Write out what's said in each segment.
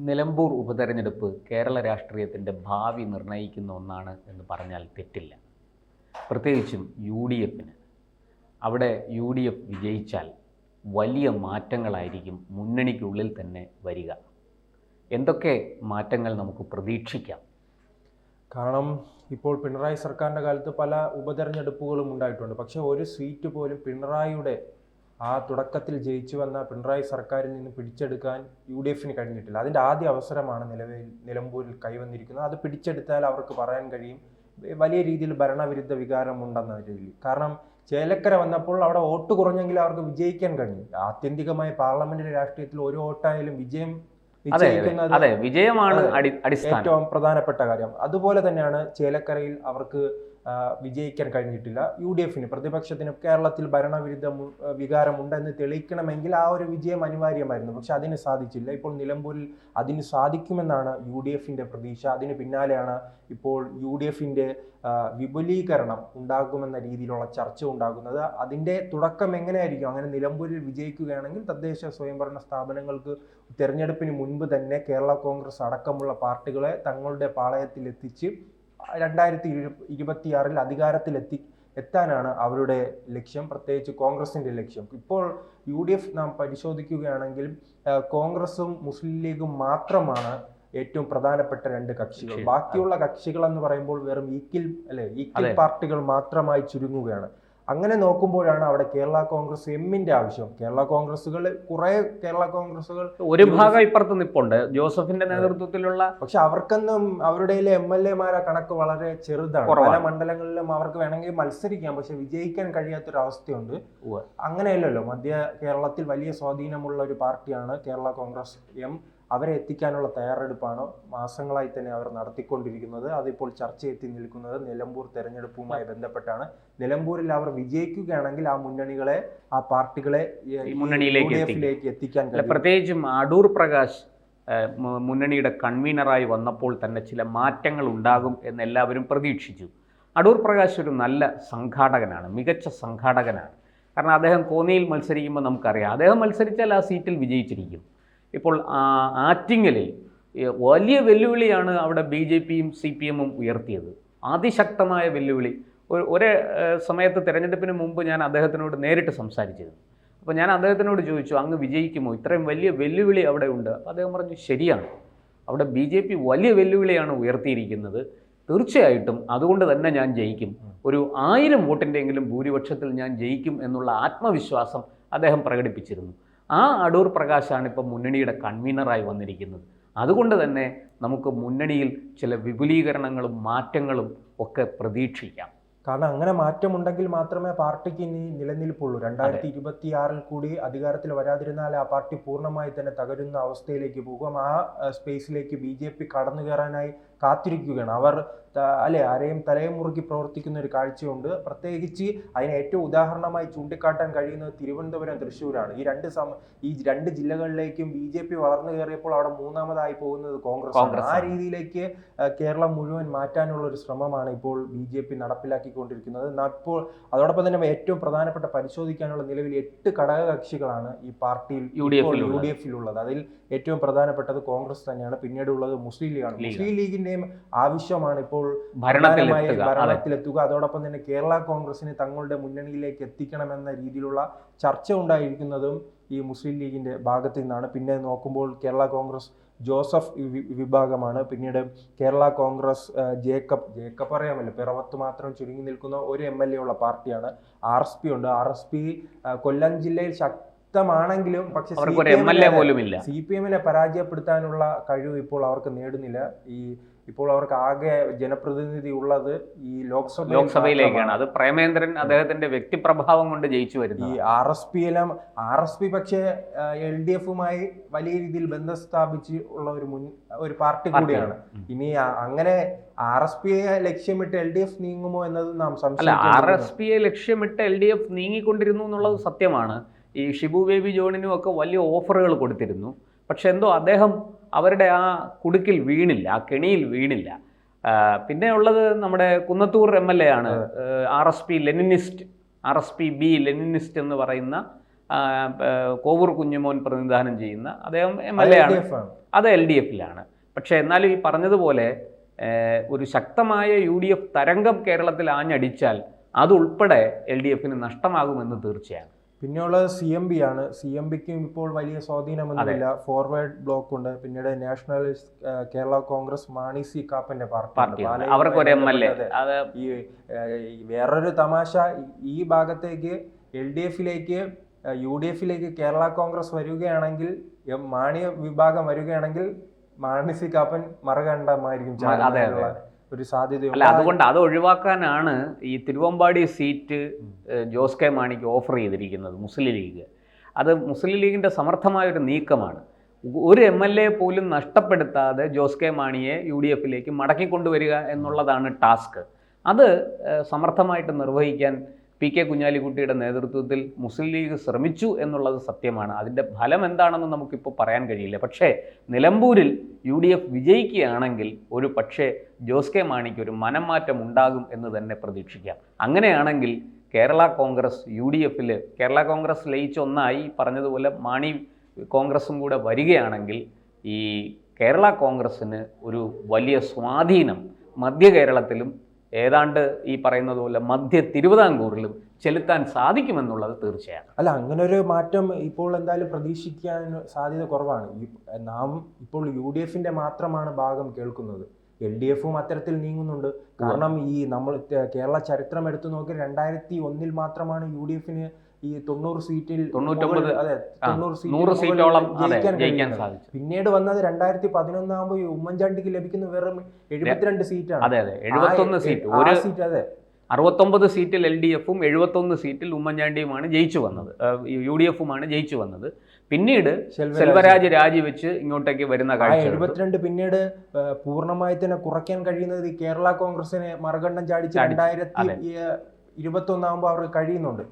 നിലമ്പൂർ ഉപതെരഞ്ഞെടുപ്പ് കേരള രാഷ്ട്രീയത്തിൻ്റെ ഭാവി നിർണ്ണയിക്കുന്ന ഒന്നാണ് എന്ന് പറഞ്ഞാൽ തെറ്റില്ല. പ്രത്യേകിച്ചും UDFന്. അവിടെ UDF വിജയിച്ചാൽ വലിയ മാറ്റങ്ങളായിരിക്കും മുന്നണിക്കുള്ളിൽ തന്നെ വരിക. എന്തൊക്കെ മാറ്റങ്ങൾ നമുക്ക് പ്രതീക്ഷിക്കാം? കാരണം ഇപ്പോൾ പിണറായി സർക്കാരിൻ്റെ കാലത്ത് പല ഉപതെരഞ്ഞെടുപ്പുകളും ഉണ്ടായിട്ടുണ്ട്. പക്ഷേ ഒരു സീറ്റ് പോലും പിണറായിയുടെ ആ തുടക്കത്തിൽ ജയിച്ചു വന്ന പിണറായി സർക്കാരിൽ നിന്ന് പിടിച്ചെടുക്കാൻ UDFന് കഴിഞ്ഞിട്ടില്ല. അതിൻ്റെ ആദ്യ അവസരമാണ് നിലമ്പൂരിൽ കൈവന്നിരിക്കുന്നത്. അത് പിടിച്ചെടുത്താൽ അവർക്ക് പറയാൻ കഴിയും വലിയ രീതിയിൽ ഭരണവിരുദ്ധ വികാരം ഉണ്ടെന്ന രീതിയിൽ. കാരണം ചേലക്കര വന്നപ്പോൾ അവിടെ വോട്ട് കുറഞ്ഞെങ്കിൽ അവർക്ക് വിജയിക്കാൻ കഴിഞ്ഞു. ആത്യന്തികമായി പാർലമെന്റിലെ രാഷ്ട്രീയത്തിൽ ഒരു വോട്ടായാലും വിജയമാണ് ഏറ്റവും പ്രധാനപ്പെട്ട കാര്യം. അതുപോലെ തന്നെയാണ് ചേലക്കരയിൽ അവർക്ക് വിജയിക്കാൻ കഴിഞ്ഞിട്ടില്ല. UDFന് പ്രതിപക്ഷത്തിന് കേരളത്തിൽ ഭരണവിരുദ്ധ വികാരമുണ്ടെന്ന് തെളിയിക്കണമെങ്കിൽ ആ ഒരു വിജയം അനിവാര്യമായിരുന്നു. പക്ഷെ അതിന് സാധിച്ചില്ല. ഇപ്പോൾ നിലമ്പൂരിൽ അതിന് സാധിക്കുമെന്നാണ് UDFന്റെ പ്രതീക്ഷ. അതിന് പിന്നാലെയാണ് ഇപ്പോൾ UDFന്റെ വിപുലീകരണം ഉണ്ടാകുമെന്ന രീതിയിലുള്ള ചർച്ച ഉണ്ടാകുന്നത്. അതിൻ്റെ തുടക്കം എങ്ങനെയായിരിക്കും? അങ്ങനെ നിലമ്പൂരിൽ വിജയിക്കുകയാണെങ്കിൽ തദ്ദേശ സ്വയംഭരണ സ്ഥാപനങ്ങൾക്ക് തെരഞ്ഞെടുപ്പിന് മുൻപ് തന്നെ കേരള കോൺഗ്രസ് അടക്കമുള്ള പാർട്ടികളെ തങ്ങളുടെ പാളയത്തിൽ എത്തിച്ച് 2026 എത്താനാണ് അവരുടെ ലക്ഷ്യം, പ്രത്യേകിച്ച് കോൺഗ്രസിന്റെ ലക്ഷ്യം. ഇപ്പോൾ UDF നാം പരിശോധിക്കുകയാണെങ്കിൽ കോൺഗ്രസും മുസ്ലിം ലീഗും മാത്രമാണ് ഏറ്റവും പ്രധാനപ്പെട്ട രണ്ട് കക്ഷികൾ. ബാക്കിയുള്ള കക്ഷികൾ എന്ന് പറയുമ്പോൾ വെറും ഈക്വൽ പാർട്ടികൾ മാത്രമായി ചുരുങ്ങുകയാണ്. അങ്ങനെ നോക്കുമ്പോഴാണ് അവിടെ കേരള കോൺഗ്രസ് എമ്മിന്റെ ആവശ്യം. കേരള കോൺഗ്രസുകൾ ഒരു ഭാഗം ഇപ്പുറത്ത് നിൽപ്പുണ്ട്, ജോസഫിന്റെ നേതൃത്വത്തിലുള്ള. പക്ഷെ അവർക്കൊന്നും അവരുടെ MLA-മാരെ കണക്ക് വളരെ ചെറുതാണ്. പല മണ്ഡലങ്ങളിലും അവർക്ക് വേണമെങ്കിൽ മത്സരിക്കാം, പക്ഷെ വിജയിക്കാൻ കഴിയാത്തൊരവസ്ഥയുണ്ട്. അങ്ങനെയല്ലല്ലോ, മധ്യ കേരളത്തിൽ വലിയ സ്വാധീനമുള്ള ഒരു പാർട്ടിയാണ് കേരള കോൺഗ്രസ് എം. അവരെ എത്തിക്കാനുള്ള തയ്യാറെടുപ്പാണ് മാസങ്ങളായി തന്നെ അവർ നടത്തിക്കൊണ്ടിരിക്കുന്നത്. അതിപ്പോൾ ചർച്ചയെത്തി നിൽക്കുന്നത് നിലമ്പൂർ തെരഞ്ഞെടുപ്പുമായി ബന്ധപ്പെട്ടാണ്. നിലമ്പൂരിൽ അവർ വിജയിക്കുകയാണെങ്കിൽ ആ മുന്നണികളെ, ആ പാർട്ടികളെ മുന്നണിയിലേക്ക് എത്തിക്കാൻ കഴിയും. പ്രത്യേകിച്ചും അടൂർ പ്രകാശ് മുന്നണിയുടെ കൺവീനറായി വന്നപ്പോൾ തന്നെ ചില മാറ്റങ്ങൾ ഉണ്ടാകും എന്ന് എല്ലാവരും പ്രതീക്ഷിച്ചു. അടൂർ പ്രകാശ് ഒരു നല്ല സംഘാടകനാണ്, മികച്ച സംഘാടകനാണ്. കാരണം അദ്ദേഹം കോന്നിയിൽ മത്സരിക്കുമ്പോൾ നമുക്കറിയാം, അദ്ദേഹം മത്സരിച്ചാൽ ആ സീറ്റിൽ വിജയിച്ചിരിക്കും. ഇപ്പോൾ ആറ്റിങ്ങലിൽ വലിയ വെല്ലുവിളിയാണ് അവിടെ BJPയും CPM-ഉം ഉയർത്തിയത്, അതിശക്തമായ വെല്ലുവിളി. ഒരേ സമയത്ത് തിരഞ്ഞെടുപ്പിന് മുമ്പ് ഞാൻ അദ്ദേഹത്തിനോട് നേരിട്ട് സംസാരിച്ചിരുന്നു. അപ്പോൾ ഞാൻ അദ്ദേഹത്തിനോട് ചോദിച്ചു, അങ്ങ് വിജയിക്കുമോ? ഇത്രയും വലിയ വെല്ലുവിളി അവിടെ ഉണ്ട്. അപ്പോൾ അദ്ദേഹം പറഞ്ഞു, ശരിയാണ്, അവിടെ BJP വലിയ വെല്ലുവിളിയാണ് ഉയർത്തിയിരിക്കുന്നത്, തീർച്ചയായിട്ടും അതുകൊണ്ട് തന്നെ ഞാൻ ജയിക്കും, ഒരു 1000 വോട്ടിൻ്റെയെങ്കിലും ഭൂരിപക്ഷത്തിൽ ഞാൻ ജയിക്കും എന്നുള്ള ആത്മവിശ്വാസം അദ്ദേഹം പ്രകടിപ്പിച്ചിരുന്നു. ആ അടൂർ പ്രകാശാണ് ഇപ്പം മുന്നണിയുടെ കൺവീനറായി വന്നിരിക്കുന്നത്. അതുകൊണ്ട് തന്നെ നമുക്ക് മുന്നണിയിൽ ചില വിപുലീകരണങ്ങളും മാറ്റങ്ങളും ഒക്കെ പ്രതീക്ഷിക്കാം. കാരണം അങ്ങനെ മാറ്റമുണ്ടെങ്കിൽ മാത്രമേ പാർട്ടിക്ക് ഇനി നിലനിൽപ്പുള്ളൂ. 2026 കൂടി അധികാരത്തിൽ വരാതിരുന്നാൽ ആ പാർട്ടി പൂർണ്ണമായി തന്നെ തകരുന്ന അവസ്ഥയിലേക്ക് പോകും. ആ സ്പേസിലേക്ക് BJP കടന്നു കയറാനായി കാത്തിരിക്കുകയാണ്. അവർ ആരെയും തലയും മുറുക്കി പ്രവർത്തിക്കുന്ന ഒരു കാഴ്ചയുണ്ട്. പ്രത്യേകിച്ച് അതിന് ഏറ്റവും ഉദാഹരണമായി ചൂണ്ടിക്കാട്ടാൻ കഴിയുന്നത് തിരുവനന്തപുരം, തൃശ്ശൂരാണ്. ഈ രണ്ട് ജില്ലകളിലേക്കും BJP വളർന്നു കയറിയപ്പോൾ അവിടെ മൂന്നാമതായി പോകുന്നത് കോൺഗ്രസ്. ആ രീതിയിലേക്ക് കേരളം മുഴുവൻ മാറ്റാനുള്ള ഒരു ശ്രമമാണ് ഇപ്പോൾ BJP നടപ്പിലാക്കിക്കൊണ്ടിരിക്കുന്നത്. ഇപ്പോൾ അതോടൊപ്പം തന്നെ ഏറ്റവും പ്രധാനപ്പെട്ട പരിശോധിക്കാനുള്ള നിലവിൽ 8 ഘടക കക്ഷികളാണ് ഈ പാർട്ടിയിൽ UDF-ലുള്ളത്. അതിൽ ഏറ്റവും പ്രധാനപ്പെട്ടത് കോൺഗ്രസ് തന്നെയാണ്. പിന്നീടുള്ളത് മുസ്ലിം ലീഗാണ്. മുസ്ലിം ലീഗിന്റെയും ആവശ്യമാണ് ഇപ്പോൾ ഭരണത്തിലെത്തുക. അതോടൊപ്പം തന്നെ കേരള കോൺഗ്രസിന് തങ്ങളുടെ മുന്നണിയിലേക്ക് എത്തിക്കണമെന്ന രീതിയിലുള്ള ചർച്ച ഉണ്ടായിരിക്കുന്നതും ഈ മുസ്ലിം ലീഗിന്റെ ഭാഗത്തു നിന്നാണ്. പിന്നെ നോക്കുമ്പോൾ കേരള കോൺഗ്രസ് ജോസഫ് വിഭാഗമാണ്. പിന്നീട് കേരള കോൺഗ്രസ് ജേക്കബ് അറിയാമല്ലോ, പിറവത്ത് മാത്രം ചുരുങ്ങി നിൽക്കുന്ന ഒരു MLA ഉള്ള പാർട്ടിയാണ്. RSP ഉണ്ട്. RSP കൊല്ലം ജില്ലയിൽ ശക്തമാണെങ്കിലും പക്ഷെ CPM-നെ പരാജയപ്പെടുത്താനുള്ള കഴിവ് ഇപ്പോൾ അവർക്ക് നേടുന്നില്ല. ഇപ്പോൾ അവർക്ക് ആകെ ജനപ്രതിനിധി ഉള്ളത് ഈ ലോക്സഭയിലേക്കാണ്. അത് പ്രേമേന്ദ്രൻ അദ്ദേഹത്തിന്റെ വ്യക്തിപ്രഭാവം കൊണ്ട് ജയിച്ചു വരുന്നു. ഈ RSP പക്ഷേ LDF-മായി വലിയ രീതിയിൽ ബന്ധം സ്ഥാപിച്ച് ഉള്ള ഒരു പാർട്ടി കൂടിയാണ്. ഇനി അങ്ങനെ RSPയെ ലക്ഷ്യമിട്ട് LDF നീങ്ങുമോ എന്നത് നാം സംശയിക്കുന്നു. RSPയെ ലക്ഷ്യമിട്ട് LDF നീങ്ങിക്കൊണ്ടിരുന്നു എന്നുള്ളത് സത്യമാണ്. ഈ ഷിബു ബേബി ജോണിനും ഒക്കെ വലിയ ഓഫറുകൾ കൊടുത്തിരുന്നു. പക്ഷെ എന്തോ അദ്ദേഹം അവരുടെ ആ കുടുക്കിൽ വീണില്ല, ആ കെണിയിൽ വീണില്ല. പിന്നെ ഉള്ളത് നമ്മുടെ കുന്നത്തൂർ MLA ആണ്, RSP Leninist, RSP B Leninist എന്ന് പറയുന്ന കോവൂർ കുഞ്ഞുമോൻ പ്രതിനിധാനം ചെയ്യുന്ന അദ്ദേഹം MLA ആണ്, അത് LDF-ലാണ്. പക്ഷേ എന്നാലും ഈ പറഞ്ഞതുപോലെ ഒരു ശക്തമായ UDF തരംഗം കേരളത്തിൽ ആഞ്ഞടിച്ചാൽ അതുൾപ്പെടെ LDF-ന് നഷ്ടമാകുമെന്ന് തീർച്ചയാണ്. പിന്നെയുള്ളത് CMB ആണ്. CMBക്കും ഇപ്പോൾ വലിയ സ്വാധീനമൊന്നുമില്ല. ഫോർവേഡ് ബ്ലോക്ക് ഉണ്ട്, പിന്നീട് nationalist Kerala Congress Mani C കാപ്പന്റെ പാർട്ടി, അവർക്കൊരു MLA. ഈ വേറൊരു തമാശ, ഈ ഭാഗത്തേക്ക് LDF-ലേക്ക് UDF-ലേക്ക് കേരള കോൺഗ്രസ് വരികയാണെങ്കിൽ, മാണി വിഭാഗം വരികയാണെങ്കിൽ മാണി സി കാപ്പൻ മറുകണ്ഠമായിരിക്കും ഒരു സാധ്യതയുണ്ട്. അല്ല, അതുകൊണ്ട് അത് ഒഴിവാക്കാനാണ് ഈ തിരുവമ്പാടി സീറ്റ് ജോസ് കെ മാണിക്ക് ഓഫർ ചെയ്തിരിക്കുന്നത് മുസ്ലിം ലീഗ്. അത് മുസ്ലിം ലീഗിൻ്റെ സമർത്ഥമായൊരു നീക്കമാണ്. ഒരു MLA പോലും നഷ്ടപ്പെടുത്താതെ ജോസ് കെ മാണിയെ UDF-ലേക്ക് മടക്കിക്കൊണ്ടുവരിക എന്നുള്ളതാണ് ടാസ്ക്. അത് സമർത്ഥമായിട്ട് നിർവഹിക്കാൻ PK കുഞ്ഞാലിക്കുട്ടിയുടെ നേതൃത്വത്തിൽ മുസ്ലിം ലീഗ് ശ്രമിച്ചു എന്നുള്ളത് സത്യമാണ്. അതിൻ്റെ ഫലം എന്താണെന്ന് നമുക്കിപ്പോൾ പറയാൻ കഴിയില്ല. പക്ഷേ നിലമ്പൂരിൽ UDF വിജയിക്കുകയാണെങ്കിൽ ഒരു പക്ഷേ ജോസ് കെ മാണിക്ക് ഒരു മനംമാറ്റം ഉണ്ടാകും എന്ന് തന്നെ പ്രതീക്ഷിക്കാം. അങ്ങനെയാണെങ്കിൽ കേരള കോൺഗ്രസ് UDF-ൽ കേരള കോൺഗ്രസ് ലയിച്ച് ഒന്നായി പറഞ്ഞതുപോലെ മാണി കോൺഗ്രസും കൂടെ വരികയാണെങ്കിൽ ഈ കേരള കോൺഗ്രസ്സിന് ഒരു വലിയ സ്വാധീനം മധ്യ കേരളത്തിലും ഏതാണ്ട് ഈ പറയുന്നത് പോലെ മധ്യ തിരുവിതാംകൂറിലും ചെലുത്താൻ സാധിക്കുമെന്നുള്ളത് തീർച്ചയാണ്. അല്ല, അങ്ങനെ ഒരു മാറ്റം ഇപ്പോൾ എന്തായാലും പ്രതീക്ഷിക്കാൻ സാധ്യത കുറവാണ്. നാം ഇപ്പോൾ UDF-ന്റെ മാത്രമാണ് ഭാഗം കേൾക്കുന്നത്. LDF-ഉം അത്തരത്തിൽ നീങ്ങുന്നുണ്ട്. കാരണം ഈ നമ്മൾ കേരള ചരിത്രം എടുത്തു നോക്കി 2001 മാത്രമാണ് UDF-ന് ഈ 90 സീറ്റിൽ 100 സീറ്റോളം ജയിക്കാൻ സാധിച്ചു. പിന്നീട് വന്നത് 2011 ആകുമ്പോൾ ഉമ്മൻചാണ്ടിക്ക് ലഭിക്കുന്ന വെറും 72 സീറ്റാണ്. അതെ, 71 സീറ്റ്. അതെ, 69 സീറ്റിൽ LDF-ഉം 71 സീറ്റിൽ ഉമ്മൻചാണ്ടിയുമാണ് ജയിച്ചു വന്നത്, UDF-ഉമാണ് ജയിച്ചു വന്നത്. പിന്നീട് സെൽവരാജ് രാജിവെച്ച് ഇങ്ങോട്ടേക്ക് വരുന്ന കാഴ്ച 72 പിന്നീട് പൂർണ്ണമായി തന്നെ കുറയ്ക്കാൻ കഴിയുന്നത് ഈ കേരള കോൺഗ്രസിനെ മറുകണ്ഠം ചാടിച്ച് 2021 ആകുമ്പോൾ അവർക്ക് കഴിയുന്നുണ്ട്.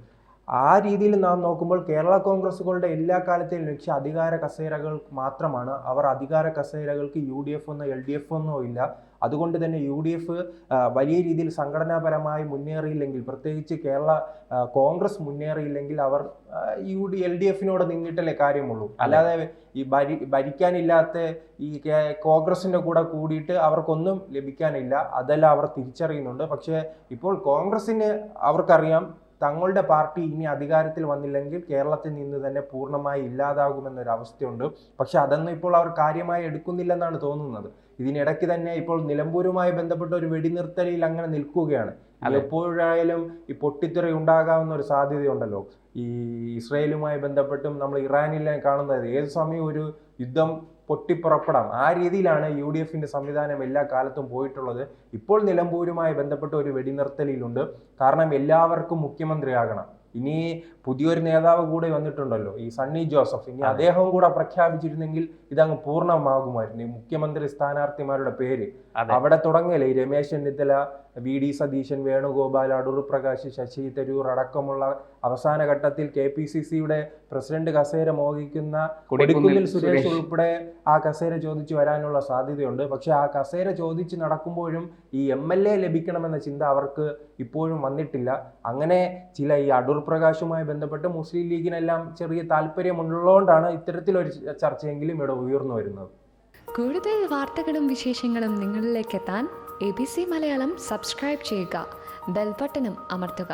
ആ രീതിയിൽ നാം നോക്കുമ്പോൾ കേരള കോൺഗ്രസുകളുടെ എല്ലാ കാലത്തെയും ലക്ഷ്യം അധികാര കസേരകൾ മാത്രമാണ്. അവർ അധികാര കസേരകൾക്ക് UDF-എന്നോ LDF-എന്നോ ഇല്ല. അതുകൊണ്ട് തന്നെ UDF വലിയ രീതിയിൽ സംഘടനാപരമായി മുന്നേറിയില്ലെങ്കിൽ, പ്രത്യേകിച്ച് കേരള കോൺഗ്രസ് മുന്നേറിയില്ലെങ്കിൽ അവർ LDF-നോട് നിന്നിട്ടല്ലേ കാര്യമുള്ളൂ. അല്ലാതെ ഈ ഭരിക്കാനില്ലാത്ത ഈ കോൺഗ്രസിന്റെ കൂടെ കൂടിയിട്ട് അവർക്കൊന്നും ലഭിക്കാനില്ല. അതെല്ലാം അവർ തിരിച്ചറിയുന്നുണ്ട്. പക്ഷേ ഇപ്പോൾ കോൺഗ്രസിന് അവർക്കറിയാം തങ്ങളുടെ പാർട്ടി ഇനി അധികാരത്തിൽ വന്നില്ലെങ്കിൽ കേരളത്തിൽ നിന്ന് തന്നെ പൂർണ്ണമായി ഇല്ലാതാകുമെന്നൊരവസ്ഥയുണ്ട്. പക്ഷെ അതൊന്നും ഇപ്പോൾ അവർ കാര്യമായി എടുക്കുന്നില്ലെന്നാണ് തോന്നുന്നത്. ഇതിനിടയ്ക്ക് തന്നെ ഇപ്പോൾ നിലമ്പൂരുമായി ബന്ധപ്പെട്ട ഒരു വെടിനിർത്തലിൽ അങ്ങനെ നിൽക്കുകയാണ്. എപ്പോഴായാലും ഈ പൊട്ടിത്തെറി ഉണ്ടാകാവുന്ന ഒരു സാധ്യതയുണ്ടല്ലോ. ഈ ഇസ്രയേലുമായി ബന്ധപ്പെട്ടും നമ്മൾ ഇറാനിലെ കാണുന്നത് ഏത് സമയം ഒരു യുദ്ധം പൊട്ടിപ്പുറപ്പെടാം. ആ രീതിയിലാണ് UDF-ന്റെ സംവിധാനം എല്ലാ കാലത്തും പോയിട്ടുള്ളത്. ഇപ്പോൾ നിലമ്പൂരുമായി ബന്ധപ്പെട്ട ഒരു വെടിനിർത്തലിലുണ്ട്. കാരണം എല്ലാവർക്കും മുഖ്യമന്ത്രിയാകണം. ഇനി പുതിയൊരു നേതാവ് കൂടെ വന്നിട്ടുണ്ടല്ലോ, ഈ സണ്ണി ജോസഫ്. ഇനി അദ്ദേഹം കൂടെ പ്രഖ്യാപിച്ചിരുന്നെങ്കിൽ ഇതങ്ങ് പൂർണ്ണമാകുമായിരുന്നു. ഈ മുഖ്യമന്ത്രി സ്ഥാനാർത്ഥിമാരുടെ പേര് അവിടെ തുടങ്ങിയല്ലേ ഈ രമേശ് ചെന്നിത്തല, VD സതീശൻ, വേണുഗോപാൽ, അടൂർ പ്രകാശ്, ശശി തരൂർ അടക്കമുള്ള അവസാന ഘട്ടത്തിൽ KPCC-യുടെ പ്രസിഡന്റ് കസേര മോഹിക്കുന്ന കൊടിക്കുന്നിൽ സുരേഷ് ഉൾപ്പെടെ ആ കസേര ചോദിച്ചു വരാനുള്ള സാധ്യതയുണ്ട്. പക്ഷെ ആ കസേര ചോദിച്ച് നടക്കുമ്പോഴും ഈ MLA ലഭിക്കണമെന്ന ചിന്ത അവർക്ക് ഇപ്പോഴും വന്നിട്ടില്ല. അങ്ങനെ ചില ഈ അടൂർ പ്രകാശുമായി ബന്ധപ്പെട്ട് മുസ്ലിം ലീഗിനെല്ലാം ചെറിയ താല്പര്യമുള്ളതുകൊണ്ടാണ് ഇത്തരത്തിലൊരു ചർച്ചയെങ്കിലും ഇവിടെ ഉയർന്നു വരുന്നത്. കൂടുതൽ വാർത്തകളും വിശേഷങ്ങളും നിങ്ങളിലേക്ക് എത്താൻ ABC മലയാളം സബ്സ്ക്രൈബ് ചെയ്യുക, ബെൽ ബട്ടണും അമർത്തുക.